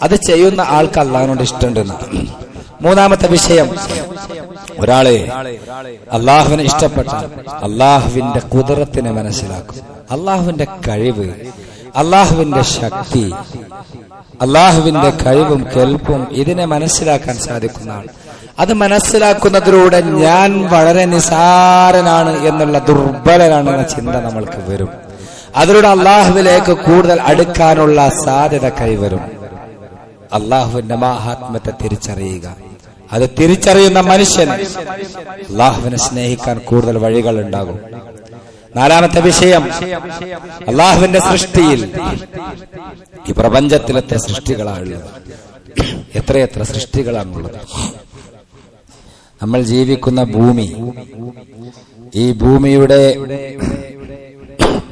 Speaker 1: അത് ചെയ്യുന്ന ആൾക്ക് അള്ളാഹുവിനോട് ഇഷ്ടമുണ്ടെന്നാണ്. മൂന്നാമത്തെ വിഷയം, ഒരാളെ അള്ളാഹുവിനെ ഇഷ്ടപ്പെട്ട അള്ളാഹുവിന്റെ ഖുദ്റത്തിനെ മനസ്സിലാക്കും, അള്ളാഹുവിന്റെ കഴിവ്, അള്ളാഹുവിന്റെ ശക്തി, അള്ളാഹുവിന്റെ കഴിവും കെൽപ്പും ഇതിനെ മനസ്സിലാക്കാൻ സാധിക്കുന്ന ആൾ. അത് മനസ്സിലാക്കുന്നതിലൂടെ ഞാൻ വളരെ നിസാരനാണ് എന്നുള്ള ദുർബലനാണെന്ന ചിന്ത നമ്മൾക്ക് വരും. അതിലൂടെ അള്ളാഹുവിലേക്ക് കൂടുതൽ അടുക്കാനുള്ള സാധ്യത കൈവരും. അള്ളാഹുവിന്റെ മഹാത്മ്യത്തെ തിരിച്ചറിയുക. അത് തിരിച്ചറിയുന്ന മനുഷ്യന് അള്ളാഹുവിനെ സ്നേഹിക്കാൻ കൂടുതൽ വഴികൾ ഉണ്ടാകും. നാലാമത്തെ വിഷയം, അള്ളാഹുവിന്റെ സൃഷ്ടിയിൽ, ഈ പ്രപഞ്ചത്തിലെത്ര സൃഷ്ടികളാണുള്ളത്, എത്രയെത്ര സൃഷ്ടികളാണുള്ളത്. നമ്മൾ ജീവിക്കുന്ന ഭൂമി, ഈ ഭൂമിയുടെ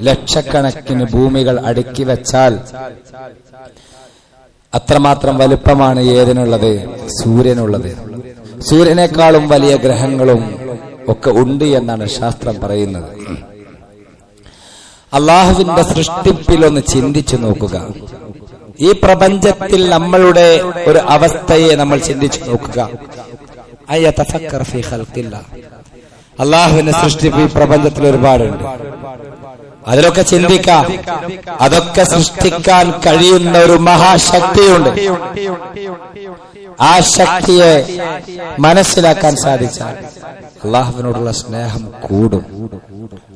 Speaker 1: ലക്ഷക്കണക്കിന് ഭൂമികൾ അടുക്കി വെച്ചാൽ അത്രമാത്രം വലുപ്പമാണ് ഏതിനുള്ളത്? സൂര്യനുള്ളത്. സൂര്യനേക്കാളും വലിയ ഗ്രഹങ്ങളും ഒക്കെ ഉണ്ട് എന്നാണ് ശാസ്ത്രം പറയുന്നത്. അള്ളാഹുവിന്റെ സൃഷ്ടിപ്പിലൊന്ന് ചിന്തിച്ചു നോക്കുക. ഈ പ്രപഞ്ചത്തിൽ നമ്മളുടെ ഒരു അവസ്ഥയെ നമ്മൾ ചിന്തിച്ചു നോക്കുക. അള്ളാഹുവിന്റെ സൃഷ്ടിപ്പ് ഈ പ്രപഞ്ചത്തിൽ ഒരുപാടുണ്ട്. അതിലൊക്കെ ചിന്തിക്കാം. അതൊക്കെ സൃഷ്ടിക്കാൻ കഴിയുന്ന ഒരു മഹാശക്തിയുണ്ട്. ആ ശക്തിയെ മനസ്സിലാക്കാൻ സാധിച്ചാൽ അള്ളാഹുവിനോടുള്ള സ്നേഹം കൂടും.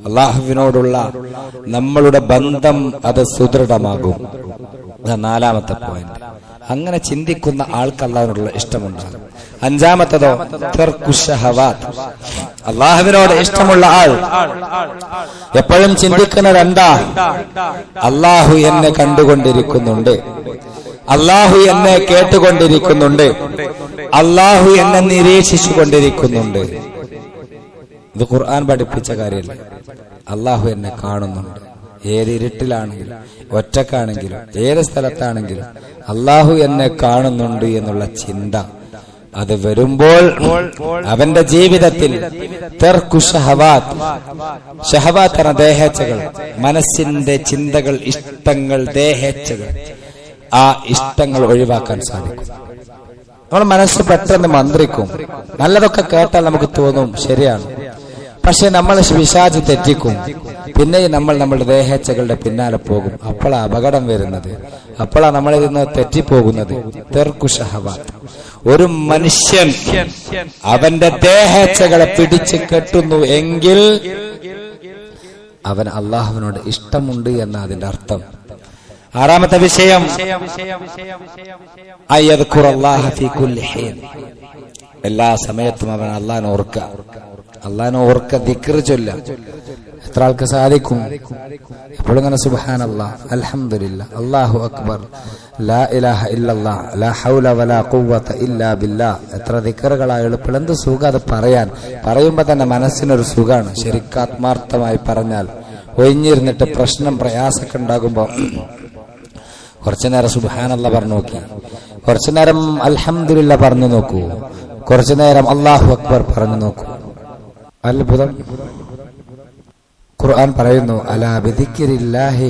Speaker 1: അള്ളാഹുവിനോടുള്ള നമ്മളുടെ ബന്ധം അത് സുദൃഢമാകും. നാലാമത്തെ പോയിന്റ്. അങ്ങനെ ചിന്തിക്കുന്ന ആൾക്ക് അള്ളാഹുവിനോടുള്ള ഇഷ്ടമുണ്ടാകും. അഞ്ചാമത്തതോ അള്ളാഹുവിനോട് ഇഷ്ടമുള്ള ആൾ എപ്പോഴും ചിന്തിക്കുന്നത് എന്താ? അള്ളാഹു എന്നെ കണ്ടുകൊണ്ടിരിക്കുന്നുണ്ട്, അള്ളാഹു എന്നെ കേട്ടുകൊണ്ടിരിക്കുന്നുണ്ട്, അള്ളാഹു എന്നെ നിരീക്ഷിച്ചു കൊണ്ടിരിക്കുന്നുണ്ട്. ഇത് ഖുർആൻ പഠിപ്പിച്ച കാര്യമല്ല. അള്ളാഹു എന്നെ കാണുന്നുണ്ട്. ഏത് ഇരുട്ടിലാണെങ്കിലും ഒറ്റക്കാണെങ്കിലും ഏത് സ്ഥലത്താണെങ്കിലും അള്ളാഹു എന്നെ കാണുന്നുണ്ട് എന്നുള്ള ചിന്ത അത് വരുമ്പോൾ അവന്റെ ജീവിതത്തിൽ ഷഹവാത്ത് എന്ന ദേഹേച്ഛകൾ, മനസ്സിന്റെ ചിന്തകൾ, ഇഷ്ടങ്ങൾ, ദേഹേച്ഛകൾ, ആ ഇഷ്ടങ്ങൾ ഒഴിവാക്കാൻ സാധിക്കും. നമ്മൾ മനസ്സ് പെട്ടെന്ന് മന്ത്രിക്കും. നല്ലതൊക്കെ കേട്ടാൽ നമുക്ക് തോന്നും ശരിയാണ്, പക്ഷെ നമ്മൾ പിശാച് തെറ്റിക്കും. പിന്നെ നമ്മൾ നമ്മുടെ ദേഹേച്ഛകളുടെ പിന്നാലെ പോകും. അപ്പോഴാണ് അപകടം വരുന്നത്, അപ്പോഴാണ് നമ്മളിൽ നിന്ന് തെറ്റിപ്പോകുന്നത്. ഒരു മനുഷ്യൻ അവന്റെ ദേഹേച്ഛകളെ പിടിച്ച് കെട്ടുന്നു എങ്കിൽ അവൻ അള്ളാഹുവിനോട് ഇഷ്ടമുണ്ട് എന്ന അതിന്റെ അർത്ഥം. ആറാമത്തെ വിഷയം, എല്ലാ സമയത്തും അവൻ അള്ളാഹിനെ ഓർക്കുക. അള്ളാഹിനെ ഓർക്ക, ദിക്ർ ചൊല്ല. എത്ര ആൾക്ക് സാധിക്കും? എപ്പോഴും ഇങ്ങനെ സുബ്ഹാനല്ലാഹ്, അൽഹംദുലില്ലാഹ്, അല്ലാഹു അക്ബർ, ലാ ഇലാഹ ഇല്ലല്ലാഹ്, ലാ ഹൗല വലാ ഖുവത ഇല്ലാ ബില്ലാഹ്. എത്ര ദിക്റുകളാണ് എളുപ്പം. എന്ത് സുഖം അത് പറയാൻ. പറയുമ്പോൾ തന്നെ മനസ്സിനൊരു സുഖമാണ്. ശരിക്കും ആത്മാർത്ഥമായി പറഞ്ഞാൽ. ഒഴിഞ്ഞിരുന്നിട്ട് പ്രശ്നം പ്രയാസമൊക്കെ ഉണ്ടാകുമ്പോൾ കുറച്ചു നേരം സുബ്ഹാനല്ലാഹ് പറഞ്ഞു നോക്കി, കുറച്ചു നേരം അൽഹംദുലില്ലാഹ് പറഞ്ഞു നോക്കൂ, കുറച്ചു നേരം അല്ലാഹു അക്ബർ പറഞ്ഞു നോക്കൂ. അത്ഭുതം. ഖുർആൻ പറയുന്നു, അലാ ബിദിക്രില്ലാഹി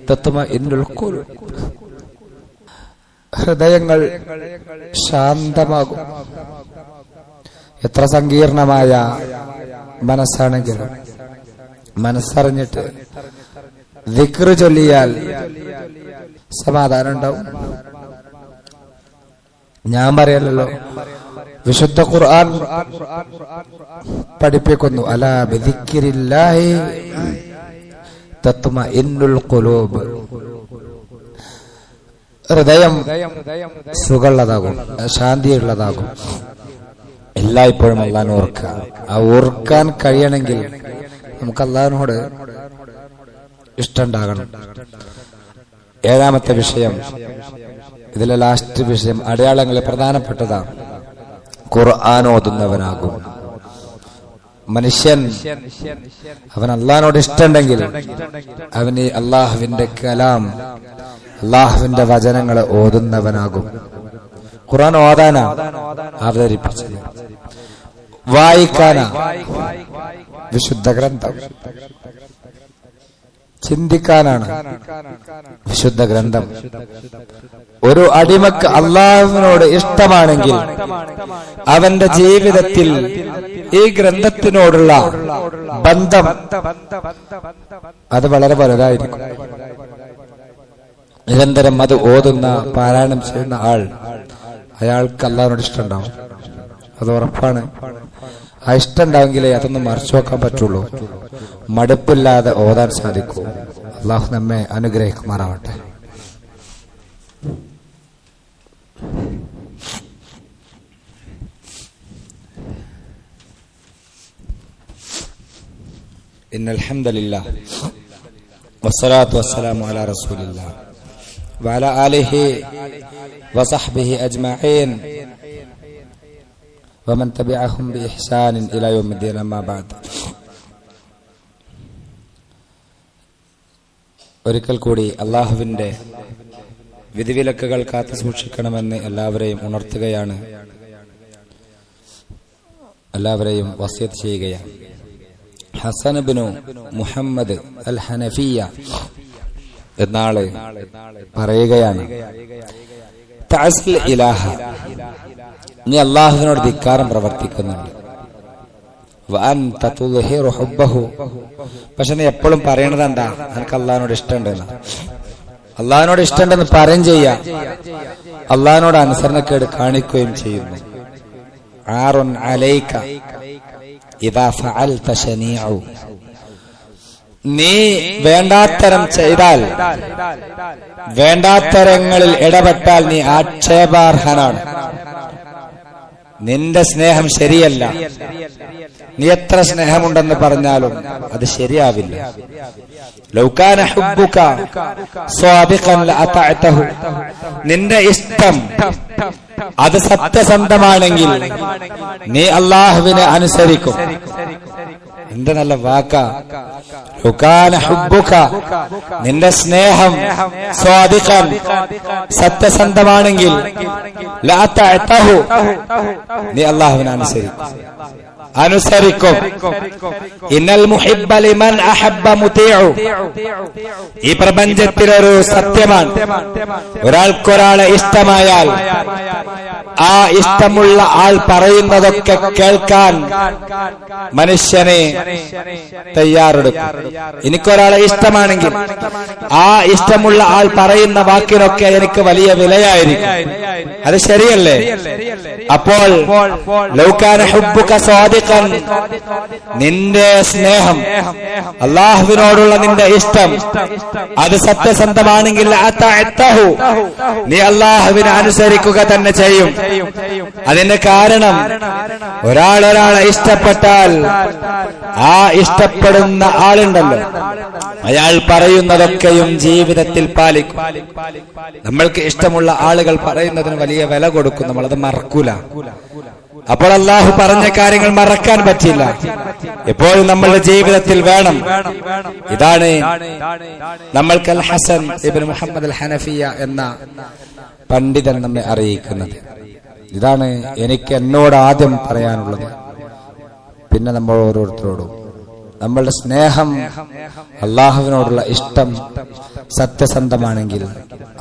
Speaker 1: തത്മഇന്നുൽ ഖുലൂബ്. ഹൃദയങ്ങൾ ശാന്തമാകും. എത്ര സങ്കീർണമായ മനസ്സാണെങ്കിലും മനസ്സറിഞ്ഞിട്ട് ദിക്ർ ചൊല്ലിയാൽ സമാധാനം ഉണ്ടാവും. ഞാൻ പറയല്ലോ, വിശുദ്ധ ഖുർആൻ പഠിപ്പിക്കുന്നു, അലാ ബിദിക്രില്ലാഹി തത്മഇന്നുൽ ഖുലൂബ്. ഹൃദയം സുഖമുള്ളതാകും, ശാന്തിയുള്ളതാകും. എല്ലായ്പ്പോഴും അള്ളാഹിനെ ഓർക്കുക. ആ ഓർക്കാൻ കഴിയണമെങ്കിൽ നമുക്ക് അള്ളാഹിനോട് ഇഷ്ടമുണ്ടാകണം. ഏഴാമത്തെ വിഷയം, ഇതിലെ ലാസ്റ്റ് വിഷയം, അടയാളങ്ങളിൽ പ്രധാനപ്പെട്ടതാണ്. ഖുർആൻ ഓതുന്നവനാകും മനുഷ്യൻ. അവൻ അള്ളാഹിനോട് ഇഷ്ടമുണ്ടെങ്കിൽ അവന് അള്ളാഹുവിന്റെ കലാം, അള്ളാഹുവിന്റെ വചനങ്ങളെ ഓതുന്നവനാകും. ഖുർആൻ ഓതാനാ അവതരിപ്പിച്ചത്, വായിക്കാനാ വിശുദ്ധ ഗ്രന്ഥം, ചിന്തിക്കാനാണ് വിശുദ്ധ ഗ്രന്ഥം. ഒരു അടിമക്ക് അള്ളാഹുവിനോട് ഇഷ്ടമാണെങ്കിൽ അവന്റെ ജീവിതത്തിൽ ഈ ഗ്രന്ഥത്തിനോടുള്ള ബന്ധം അത് വളരെ വലുതായിരിക്കും. നിരന്തരം അത് ഓതുന്ന, പാരായണം ചെയ്യുന്ന ആൾ, അയാൾക്ക് അള്ളാഹുവിനോട് ഇഷ്ടമുണ്ടാവും. അത് ഉറപ്പാണ്. ആ ഇഷ്ടം ഉണ്ടാവെങ്കിലേ അതൊന്നും മറച്ചു വെക്കാൻ പറ്റുള്ളൂ. മടുപ്പില്ലാതെ ഓതാൻ സാധിക്കൂ. അള്ളാഹു നമ്മെ അനുഗ്രഹിക്കുമാറാവട്ടെ. ഇന്നൽ ഹംദലില്ലാഹ് വസ്സലാത്തു വസ്സലാമു അലാ റസൂലില്ലാഹ് വഅലാ ആലിഹി വസഹ്ബിഹി അജ്മഈൻ വമൻ തബിഅഹും ബിഇഹ്സാനിൻ ഇലാ യൗമിദ്ദീൻ. അമ്മാ ബഅദ്. ഒരിക്കൽ കൂടി അള്ളാഹുവിന്റെ വിധിവിലക്കുകൾ കാത്തു സൂക്ഷിക്കണമെന്ന് എല്ലാവരെയും ഉണർത്തുകയാണ്, എല്ലാവരെയും വസിയത്ത് ചെയ്യുകയാണ്. ഹസൻ ഇബ്നു മുഹമ്മദ് അൽ ഹനഫിയ എന്നാള് പറയുകയാണ്, തഅസ്ൽ ഇലാഹ, നീ അല്ലാഹുവിനോട് ധിക്കാരം പ്രവർത്തിക്കുന്നുണ്ട്. വഅൻത തുദ്ഹിറു ഹുബ്ബഹു, പക്ഷെ നീ എപ്പോഴും പറയണത് എന്താ, എനിക്ക് അള്ളാഹിനോട് ഇഷ്ടമുണ്ടെന്ന്. അള്ളാഹിനോട് ഇഷ്ടമുണ്ടെന്ന് പറയും ചെയ്യാം, അള്ളാഹിനോട് അനുസരണക്കേട് കാണിക്കുകയും ചെയ്യുന്നു. ആറുൻ അലൈക ഇദാ ഫഅൽത ശനീഉ, നീ വേണ്ടാത്തരം ചെയ്താൽ, വേണ്ടാത്തരങ്ങളിൽ ഇടപെട്ടാൽ നീ ആക്ഷേപാർഹനാണ്. നിന്റെ സ്നേഹം ശരിയല്ല. നീ എത്ര സ്നേഹമുണ്ടെന്ന് പറഞ്ഞാലും അത് ശരിയാവില്ല. ലൗ കാന ഹുബ്ബുക സ്വാദിഖൻ ലഅതഅതഹു, നിന്റെ ഇഷ്ടം അത് സത്യസന്ധമാണെങ്കിൽ നീ അല്ലാഹുവിനെ അനുസരിക്കും. എന്ത് നല്ല വാക്കാ. ലൗ കാന ഹുബ്ബുക, നിന്റെ സ്നേഹം സ്വാദിഖൻ സത്യസന്ധമാണെങ്കിൽ ലഅതഅതഹു, നീ അല്ലാഹുവിനെ അനുസരിക്കും. ഇന്നൽ മുഹിബ്ബ ലിമൻ അഹബ്ബ മുതീഉ, ഈ പ്രപഞ്ചത്തിലൊരു സത്യമാണ്, ഒരാൾക്കൊരാളെ ഇഷ്ടമായാൽ ആ ഇഷ്ടമുള്ള ആൾ പറയുന്നതൊക്കെ കേൾക്കാൻ മനുഷ്യനെ തയ്യാറെടുക്കും. എനിക്കൊരാളെ ഇഷ്ടമാണെങ്കിൽ ആ ഇഷ്ടമുള്ള ആൾ പറയുന്ന വാക്കിനൊക്കെ എനിക്ക് വലിയ വിലയായിരിക്കും. അത് ശരിയല്ലേ? അപ്പോൾ ലൗ കാന ഹുബ്ബുക സ്വാദിഖൻ, നിന്റെ സ്നേഹം, അല്ലാഹുവിനോടുള്ള നിന്റെ ഇഷ്ടം അത് സത്യസന്ധമാണെങ്കിൽ അതഅതഹു, നീ അല്ലാഹുവിനെ അനുസരിക്കുക തന്നെ ചെയ്യും. അതിന്റെ കാരണം, ഒരാളെ ഇഷ്ടപ്പെട്ടാൽ ആ ഇഷ്ടപ്പെടുന്ന ആളുണ്ടല്ലോ, അയാൾ പറയുന്നതൊക്കെയും ജീവിതത്തിൽ പാലിക്കും. നമ്മൾക്ക് ഇഷ്ടമുള്ള ആളുകൾ പറയുന്നതിന് വലിയ വില കൊടുക്കും, നമ്മളത് മറക്കൂല. അപ്പോൾ അല്ലാഹു പറഞ്ഞ കാര്യങ്ങൾ മറക്കാൻ പറ്റില്ല, എപ്പോഴും നമ്മളുടെ ജീവിതത്തിൽ വേണം. ഇതാണ് നമ്മൾക്ക് അൽ ഹസൻ ഇബ്നു മുഹമ്മദ് അൽ ഹനഫിയ എന്ന പണ്ഡിതൻ നമ്മെ അറിയിക്കുന്നത്. ഇതാണ് എനിക്ക് എന്നോട് ആദ്യം പറയാനുള്ളത്. പിന്നെ നമ്മൾ ഓരോരുത്തരോടും നമ്മളുടെ സ്നേഹം, അള്ളാഹുവിനോടുള്ള ഇഷ്ടം സത്യസന്ധമാണെങ്കിൽ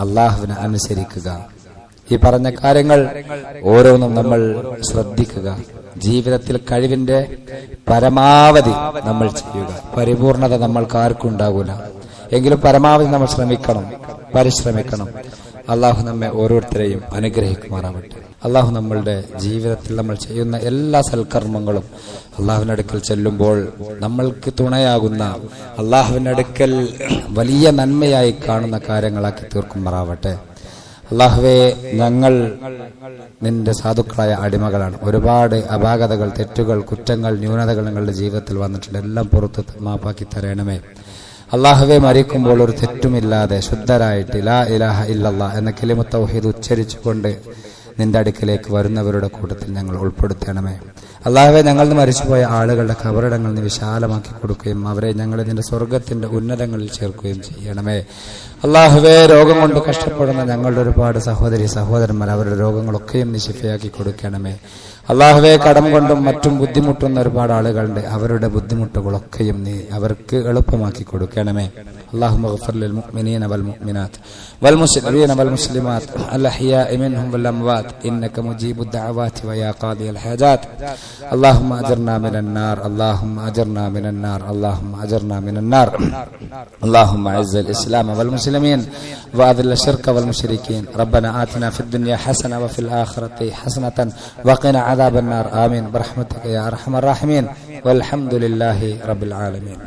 Speaker 1: അള്ളാഹുവിനെ അനുസരിക്കുക. ഈ പറഞ്ഞ കാര്യങ്ങൾ ഓരോന്നും നമ്മൾ ശ്രദ്ധിക്കുക. ജീവിതത്തിൽ കഴിവിന്റെ പരമാവധി നമ്മൾ ചെയ്യുക. പരിപൂർണത നമ്മൾക്ക് ആർക്കും ഉണ്ടാകൂല, എങ്കിലും പരമാവധി നമ്മൾ പരിശ്രമിക്കണം. അള്ളാഹു നമ്മെ ഓരോരുത്തരെയും അനുഗ്രഹിക്കുമാറാവട്ടെ. അള്ളാഹു നമ്മളുടെ ജീവിതത്തിൽ നമ്മൾ ചെയ്യുന്ന എല്ലാ സൽക്കർമ്മങ്ങളും അള്ളാഹുവിന്റെ അടുക്കൽ ചെല്ലുമ്പോൾ നമ്മൾക്ക് തുണയാകുന്ന, അള്ളാഹുവിന്റെ അടുക്കൽ വലിയ നന്മയായി കാണുന്ന കാര്യങ്ങളാക്കി തീർക്കുമാറാവട്ടെ. അള്ളാഹുവേ, ഞങ്ങൾ നിന്റെ സാധുക്കളായ അടിമകളാണ്. ഒരുപാട് അപാകതകൾ, തെറ്റുകൾ, കുറ്റങ്ങൾ, ന്യൂനതകൾ ഞങ്ങളുടെ ജീവിതത്തിൽ വന്നിട്ടുണ്ട്. എല്ലാം പുറത്ത് മാപ്പാക്കി തരണമേ. അള്ളാഹുവെ, മരിക്കുമ്പോൾ ഒരു തെറ്റുമില്ലാതെ ശുദ്ധരായിട്ട് ലാ ഇലാഹ ഇല്ലല്ലാഹ് എന്ന കലിമത്ത് തൗഹീദ് ഉച്ചരിച്ചുകൊണ്ട് നിന്റെ അടുക്കിലേക്ക് വരുന്നവരുടെ കൂട്ടത്തിൽ ഞങ്ങൾ ഉൾപ്പെടുത്തണമേ. അള്ളാഹുവെ, ഞങ്ങൾ മരിച്ചുപോയ ആളുകളുടെ ഖബറിടങ്ങൾ നീ വിശാലമാക്കി കൊടുക്കുകയും അവരെ ഞങ്ങൾ നിന്റെ സ്വർഗത്തിന്റെ ഉന്നതങ്ങളിൽ ചേർക്കുകയും ചെയ്യണമേ. അള്ളാഹുവെ, രോഗം കൊണ്ട് കഷ്ടപ്പെടുന്ന ഞങ്ങളുടെ ഒരുപാട് സഹോദരന്മാർ, അവരുടെ രോഗങ്ങളൊക്കെയും നീ ശിഫയാക്കി കൊടുക്കണമേ. അള്ളാഹുവെ, കടം കൊണ്ടും മറ്റും ബുദ്ധിമുട്ടുന്ന ഒരുപാട് ആളുകളുണ്ട്, അവരുടെ ബുദ്ധിമുട്ടുകളൊക്കെയും നീ അവർക്ക് എളുപ്പമാക്കി കൊടുക്കണമേ. اللهم اغفر للمؤمنين والمؤمنات والمسلمين والمسلمات الأحياء منهم والأموات إنك مجيب الدعوات ويا قاضي الحاجات. اللهم أجرنا من النار، اللهم أجرنا من النار، اللهم أجرنا من النار. اللهم أعز الإسلام والمسلمين وأذل الشرك والمشركين. ربنا آتنا في الدنيا حسنة وفي الآخرة حسنة وقنا عذاب النار. آمين برحمتك يا أرحم الراحمين. والحمد لله رب العالمين.